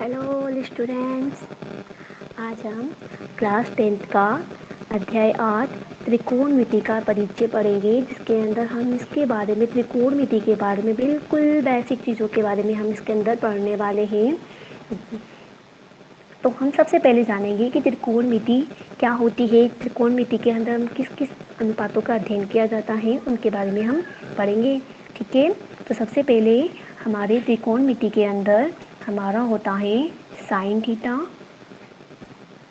Hello all students. आज हम class 10th का अध्याय 8 त्रिकोणमिति का परिचय पढ़ेंगे, जिसके अंदर हम इसके बारे में त्रिकोणमिति के बारे में बिल्कुल बेसिक चीज़ों के बारे में हम इसके अंदर पढ़ने वाले हैं। तो हम सबसे पहले जानेंगे कि त्रिकोणमिति क्या होती है, त्रिकोणमिति के अंदर हम किस किस अनुपातों का अध्ययन किया जाता है उनके बारे में हम पढ़ेंगे। ठीक है, तो सबसे पहले हमारे त्रिकोणमिति के अंदर हमारा होता है साइन थीटा,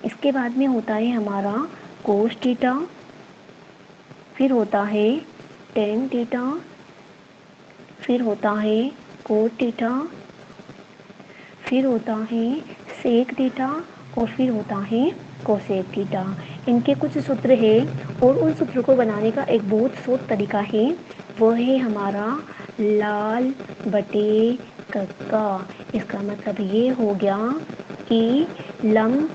इसके बाद में होता है हमारा कोस थीटा, फिर होता है टेन थीटा, फिर होता है कोट थीटा, फिर होता है सेक थीटा और फिर होता है कोसेक थीटा। इनके कुछ सूत्र हैं और उन सूत्रों को बनाने का एक बहुत शॉर्ट तरीका है, वो है हमारा लाल बटे कक्का। इसका मतलब ये हो गया कि लंब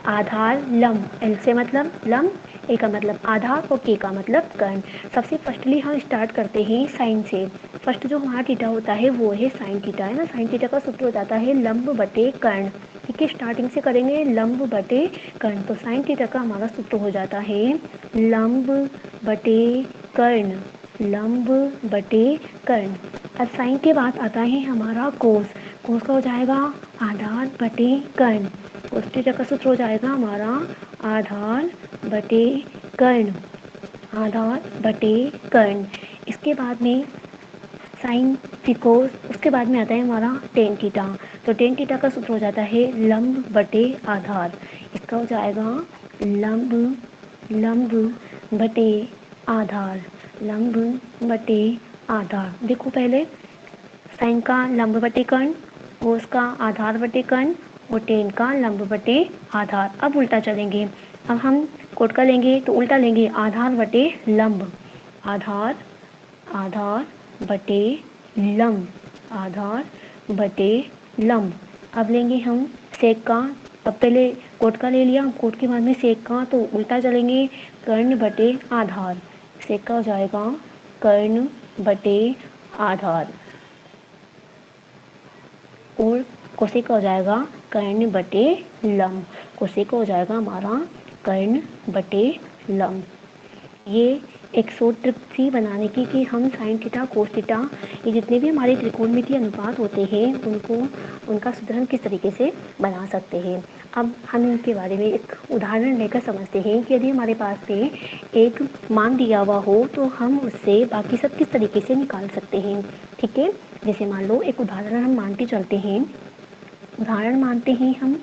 आधार लंब, एल से मतलब लंब, ए का मतलब आधार और के का मतलब कर्ण। सबसे फर्स्टली हम स्टार्ट करते हैं साइन से। फर्स्ट जो हमारा थीटा होता है वो है साइन थीटा, है ना। साइन थीटा का सूत्र हो जाता है लंब बटे कर्ण। ठीक है, स्टार्टिंग से करेंगे लंब बटे कर्ण, तो साइन थीटा का हमारा सूत्र हो जाता है लंब बटे कर्ण, लंब बटे कर्ण। अब साइन के बाद आता है हमारा कोस। कोस का हो जाएगा आधार बटे कर्ण। कोस थीटा का सूत्र हो जाएगा हमारा आधार बटे कर्ण, आधार बटे कर्ण। इसके बाद में साइन फिर कोस, उसके बाद में आता है हमारा टेन थीटा। तो टेन थीटा का सूत्र हो जाता है लंब बटे आधार। इसका हो जाएगा लंब लंब बटे आधार, लंब बटे आधार। देखो पहले साइन का लंब बटे कर्ण, कोस का आधार बटे कर्ण और टेन का लंब बटे आधार। अब उल्टा चलेंगे, अब हम कोट का लेंगे तो उल्टा लेंगे आधार बटे लंब, आधार आधार बटे लंब, आधार बटे लंब। अब लेंगे हम सेक का, अब पहले कोट का ले लिया, कोट के बाद में सेक का, तो उल्टा चलेंगे कर्ण बटे आधार। सेक का हो जाएगा कर्ण बटे आधार और कोसेक का हो जाएगा कर्ण बटे लंब। कोसेक का हो जाएगा हमारा कर्ण बटे लंब। ये एक शॉर्ट ट्रिक थी बनाने की कि हम साइन थीटा कोस थीटा ये जितने भी हमारे त्रिकोणमितीय अनुपात होते हैं उनको उनका सूत्र हम किस तरीके से बना सकते हैं। अब हम इनके बारे में एक उदाहरण लेकर समझते हैं कि यदि हमारे पास में एक मान दिया हुआ हो तो हम उससे बाकी सब किस तरीके से निकाल सकते हैं। ठीक है, जैसे मान लो एक उदाहरण हम मानते चलते हैं, उदाहरण मानते हैं हम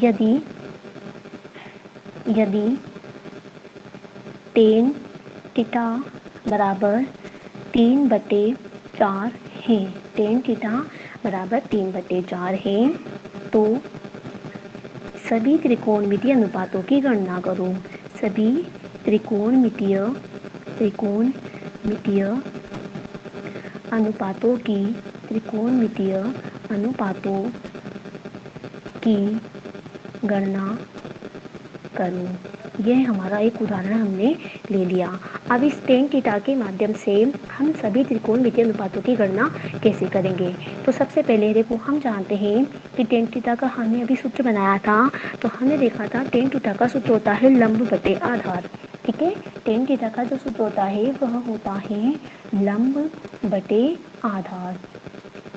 यदि यदि टेन थीटा बराबर 3/4 है, टेन थीटा बराबर 3/4 है, तो सभी त्रिकोणमितीय अनुपातों की गणना करो। सभी त्रिकोणमितीय अनुपातों की त्रिकोणमितीय अनुपातों की गणना करो। यह हमारा एक उदाहरण हमने ले लिया। अब इस टेन थीटा के माध्यम से हम सभी त्रिकोणमितीय अनुपातों की गणना कैसे करेंगे। तो सबसे पहले देखो हम जानते हैं कि टेन थीटा का हमने अभी सूत्र बनाया था, तो हमने देखा था टेन थीटा का सूत्र होता है लंब बटे आधार। ठीक है, टेन थीटा का जो सूत्र होता है वह होता है लंब बटे आधार,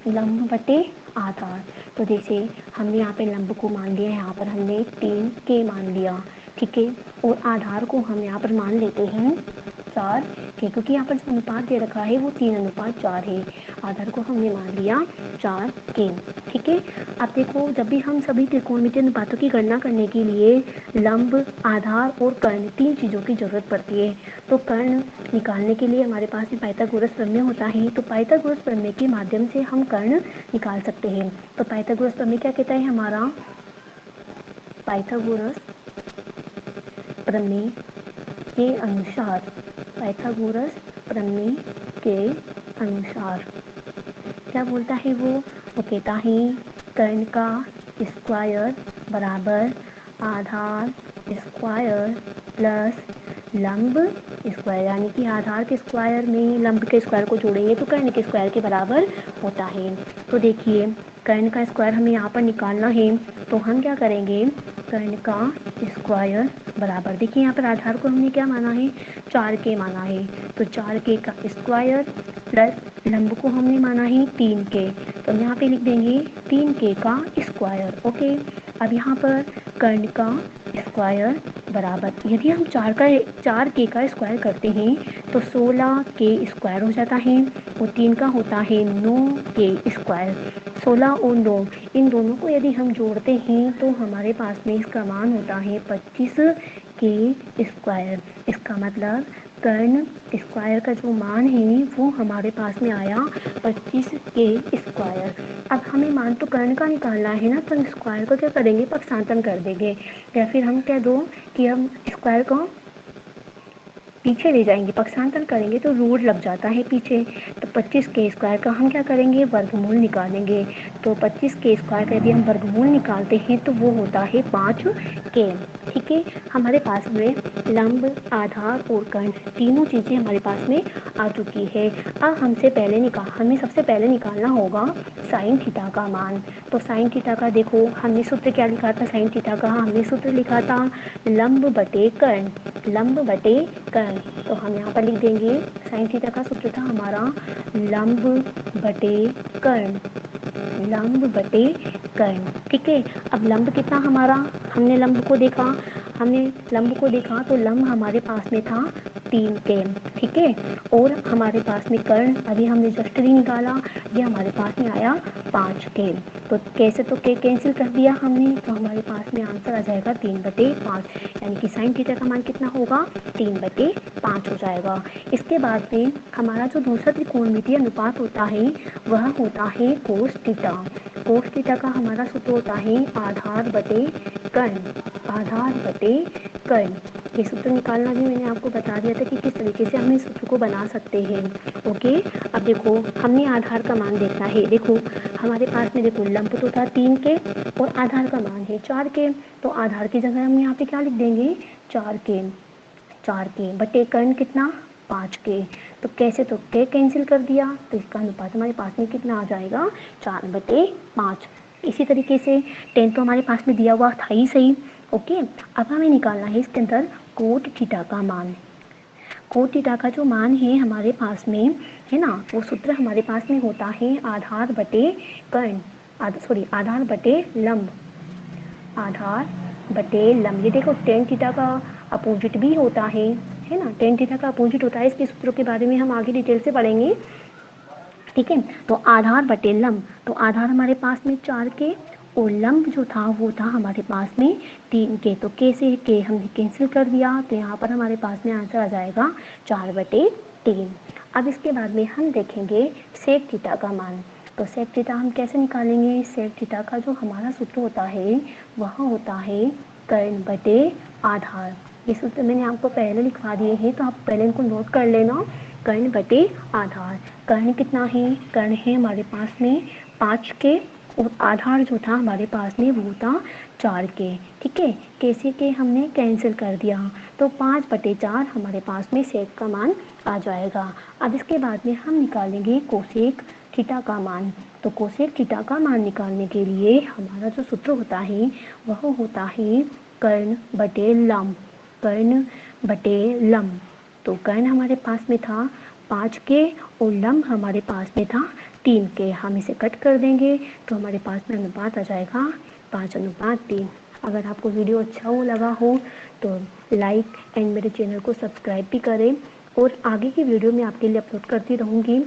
लंब बटे आधार। तो जैसे हमने यहाँ पे लंब को मान लिया, यहाँ पर हमने 3 के मान लिया। ठीक है, और आधार को हम यहाँ पर मान लेते हैं 4 के, क्योंकि यहाँ पर जो अनुपात दे रखा है वो 3:4 है। आधार को हमने मान लिया 4 के। ठीक है, अब देखो जब भी हम सभी त्रिकोणमितीय अनुपातों की गणना करने के लिए लंब, आधार और कर्ण 3 चीज़ों की जरूरत पड़ती है। तो कर्ण निकालने के लिए हमारे पास में पाइथागोरस प्रमेय होता है, तो पाइथागोरस प्रमेय के माध्यम से हम कर्ण निकाल सकते हैं। तो पाइथागोरस प्रमेय क्या कहता है हमारा, पाइथागोरस प्रमेय के अनुसार, पाइथागोरस प्रमेय के अनुसार क्या बोलता है वो कहता है कर्ण का स्क्वायर बराबर आधार स्क्वायर प्लस लंब स्क्वायर, यानी कि आधार के स्क्वायर में लंब के स्क्वायर को जोड़ेंगे तो कर्ण के स्क्वायर के बराबर होता है। तो देखिए कर्ण का स्क्वायर हमें यहाँ पर निकालना है, तो हम क्या करेंगे, कर्ण का स्क्वायर बराबर, देखिए यहाँ पर आधार को हमने क्या माना है, 4k माना है, तो 4k का स्क्वायर प्लस लंब को हमने माना है 3k, तो हम यहाँ पे लिख देंगे 3k का स्क्वायर। ओके, अब यहाँ पर कर्ण का स्क्वायर बराबर, यदि हम 4k का स्क्वायर करते हैं तो 16k स्क्वायर हो जाता है, और 3 का होता है 9k स्क्वायर। 16 और 9 इन दोनों को यदि हम जोड़ते हैं तो हमारे पास में इसका मान होता है 25k स्क्वायर। इसका मतलब कर्ण स्क्वायर का जो मान है वो हमारे पास में आया 25k स्क्वायर। अब हमें मान तो कर्ण का निकालना है ना, तो स्क्वायर को क्या करेंगे, पक्षांतन कर देंगे, या फिर हम कह दो कि हम स्क्वायर को पीछे ले जाएंगे, पक्षांतर करेंगे तो रूट लग जाता है पीछे, तो 25k स्क्वायर का हम क्या करेंगे, वर्गमूल निकालेंगे। तो 25k स्क्वायर का यदि हम वर्गमूल निकालते हैं तो वो होता है 5k। ठीक है, हमारे पास में लंब, आधार और कर्ण तीनों चीज़ें हमारे पास में आ चुकी है। अब हमें सबसे पहले निकालना होगा साइन थीटा का मान। तो साइन थीटा का देखो, हमने सूत्र क्या लिखा था साइन थीटा का, हमने सूत्र लिखा था लंब बटे कर्ण, लंब बटे कर्ण। तो हम यहाँ पर लिख देंगे साइन थीटा का सूत्र था हमारा लंब बटे कर्ण, लंब बटे कर्ण। ठीक है, अब लंब कितना हमारा, हमने लंब को देखा तो लंब हमारे पास में था 3k। ठीक है, और हमारे पास में कर्ण अभी हमने जस्ट ही निकाला, ये हमारे पास में आया 5k। तो कैसे, तो k कैंसिल कर दिया हमने, तो हमारे पास में आंसर आ जाएगा 3/5, यानी कि साइन थीटा का मान कितना होगा, 3/5 हो जाएगा। इसके बाद में हमारा जो दूसरा त्रिकोणमितीय अनुपात होता है वह होता है कोस थीटा। कोस थीटा का हमारा सूत्र होता है आधार बटे कर्ण, आधार बटे कर्ण। ये सूत्र निकालना भी मैंने आपको बता दिया था कि किस तरीके से हम इस सूत्र को बना सकते हैं। ओके, अब देखो हमने आधार का मान देखना है, देखो हमारे पास में देखो लंब तो था 3k और आधार का मान है 4k, तो आधार की जगह हम यहाँ पे क्या लिख देंगे, 4k बटे कर्ण कितना, 5k। तो कैसे, तो k कैंसिल कर दिया, तो इसका अनुपात हमारे पास में कितना आ जाएगा, 4/5। इसी तरीके से 10 तो हमारे पास में दिया हुआ था ही सही। ओके, अब हमें निकालना है इसके अंदर कोट थीटा का मान। कोट थीटा का जो मान है हमारे पास में है ना, वो सूत्र हमारे पास में होता है आधार बटे कर्ण, आधार बटे लंब, आधार बटे लंब। ये देखो टेन थीटा का अपोजिट भी होता है ना, टेन थीटा का अपोजिट होता है, इसके सूत्रों के बारे में हम आगे डिटेल से पढ़ेंगे। ठीक है, तो आधार बटे लंब, तो आधार हमारे पास में 4k और लंब जो था वो था हमारे पास में 3k, तो k से k हमने कैंसिल कर दिया, तो यहाँ पर हमारे पास में आंसर आ जाएगा 4/3। अब इसके बाद में हम देखेंगे सेक थीटा का मान। तो सेक थीटा हम कैसे निकालेंगे, सेक थीटा का जो हमारा सूत्र होता है वह होता है कर्ण बटे आधार। ये सूत्र मैंने आपको पहले लिखवा दिए हैं, तो आप पहले इनको नोट कर लेना, कर्ण बटे आधार। कर्ण कितना है, कर्ण है हमारे पास में 5k और आधार जो था हमारे पास में वो था 4k। ठीक है, कैसे के हमने कैंसिल कर दिया, तो 5/4 हमारे पास में सेक का मान आ जाएगा। अब इसके बाद में हम निकालेंगे कोसेक थीटा का मान। तो कोसेक थीटा का मान निकालने के लिए हमारा जो सूत्र होता है वह होता है कर्ण बटे लंब, कर्ण बटे लंब। तो कर्ण हमारे पास में था 5k और लंब हमारे पास में था 3k। हम इसे कट कर देंगे तो हमारे पास में अनुपात आ जाएगा 5:3। अगर आपको वीडियो अच्छा लगा हो तो लाइक एंड मेरे चैनल को सब्सक्राइब भी करें, और आगे की वीडियो मैं आपके लिए अपलोड करती रहूँगी।